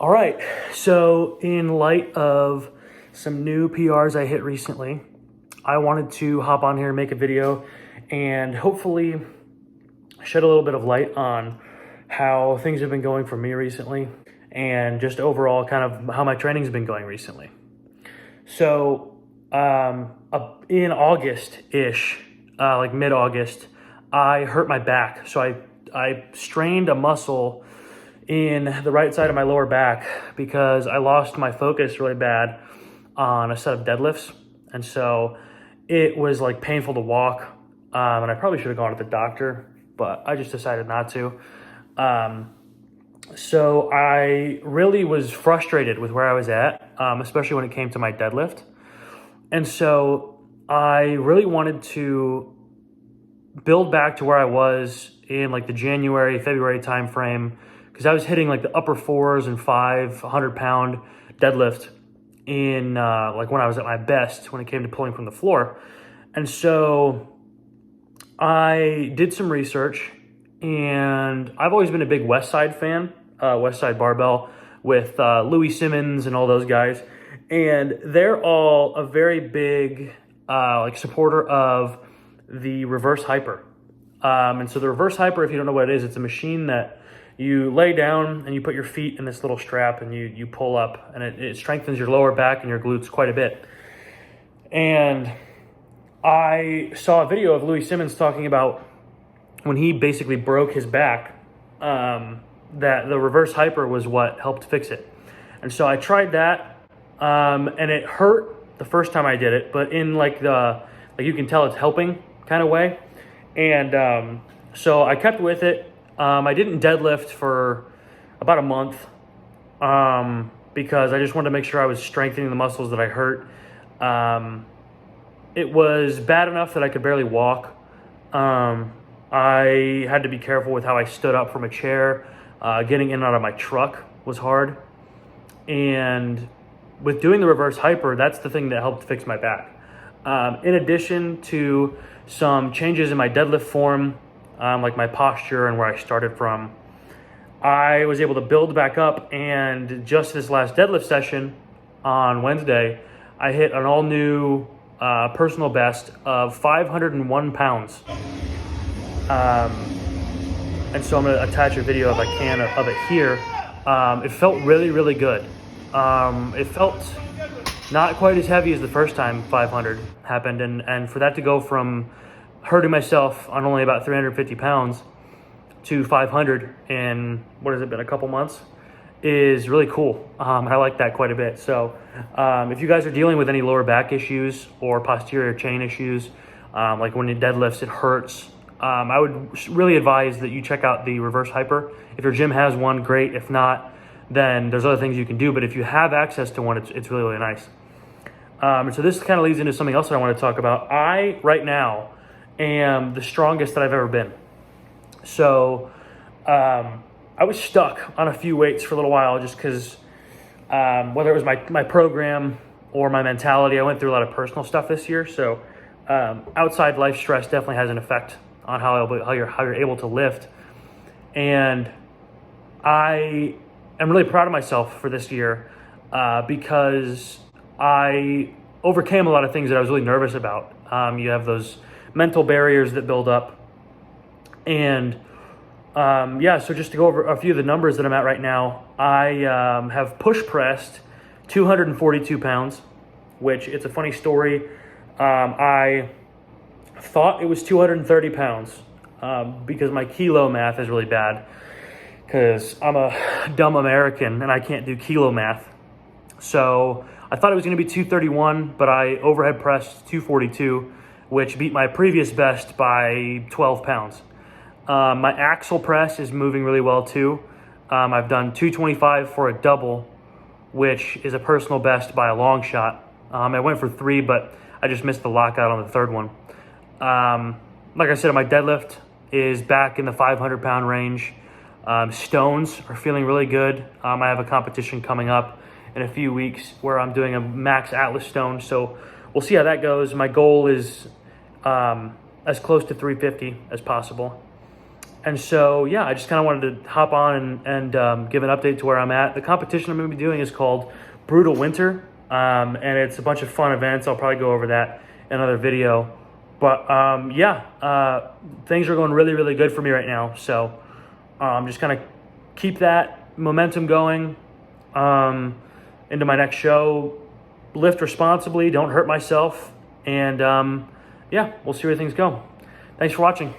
All right, so in light of some new PRs I hit recently, I wanted to hop on here and make a video and hopefully shed a little bit of light on how things have been going for me recently and just overall kind of how my training's been going recently. So in August-ish, like mid-August, I hurt my back. So I strained a muscle in the right side of my lower back because I lost my focus really bad on a set of deadlifts. And so it was like painful to walk. And I probably should have gone to the doctor, but I just decided not to. So I really was frustrated with where I was at, especially when it came to my deadlift. And so I really wanted to build back to where I was in like the January, February timeframe, because I was hitting like the upper 4s and 500-pound deadlift in like when I was at my best when it came to pulling from the floor. And so I did some research, and I've always been a big West Side fan, West Side Barbell with Louis Simmons and all those guys. And they're all a very big like supporter of the reverse hyper. And so the reverse hyper, if you don't know what it is, it's a machine that you lay down and you put your feet in this little strap and you pull up, and it strengthens your lower back and your glutes quite a bit. And I saw a video of Louis Simmons talking about when he basically broke his back, that the reverse hyper was what helped fix it. And so I tried that, and it hurt the first time I did it, but in like you can tell it's helping kind of way. And so I kept with it. I didn't deadlift for about a month because I just wanted to make sure I was strengthening the muscles that I hurt. It was bad enough that I could barely walk. I had to be careful with how I stood up from a chair. Getting in and out of my truck was hard. And with doing the reverse hyper, that's the thing that helped fix my back. In addition to some changes in my deadlift form, like my posture and where I started from, I was able to build back up. And just this last deadlift session on Wednesday, I hit an all new personal best of 501 pounds. And so I'm going to attach a video if I can of it here. It felt really, really good. It felt not quite as heavy as the first time 500 happened. And for that to go from hurting myself on only about 350 pounds to 500 in, what has it been, a couple months, is really cool. I like that quite a bit. So if you guys are dealing with any lower back issues or posterior chain issues, like when you deadlifts, it hurts, I would really advise that you check out the reverse hyper. If your gym has one, great. If not, then there's other things you can do. But if you have access to one, it's really, really nice. And so this kind of leads into something else that I want to talk about. I, right now, am the strongest that I've ever been. So I was stuck on a few weights for a little while just because whether it was my program or my mentality, I went through a lot of personal stuff this year. So outside life stress definitely has an effect on how you're able to lift. And I am really proud of myself for this year because I overcame a lot of things that I was really nervous about. You have those mental barriers that build up. And so just to go over a few of the numbers that I'm at right now, I have push pressed 242 pounds, which it's a funny story. I thought it was 230 pounds because my kilo math is really bad because I'm a dumb American and I can't do kilo math. So I thought it was going to be 231, but I overhead pressed 242, which beat my previous best by 12 pounds. My axle press is moving really well too. I've done 225 for a double, which is a personal best by a long shot. I went for 3, but I just missed the lockout on the third one. Like I said, my deadlift is back in the 500-pound range. Stones are feeling really good. I have a competition coming up in a few weeks where I'm doing a max Atlas stone, so we'll see how that goes. My goal is as close to 350 as possible. And so, yeah, I just kind of wanted to hop on and give an update to where I'm at. The competition I'm going to be doing is called Brutal Winter, and it's a bunch of fun events. I'll probably go over that in another video. But, things are going really, really good for me right now. So I'm just kind of keep that momentum going into my next show. Lift responsibly, don't hurt myself, and, yeah, we'll see where things go. Thanks for watching.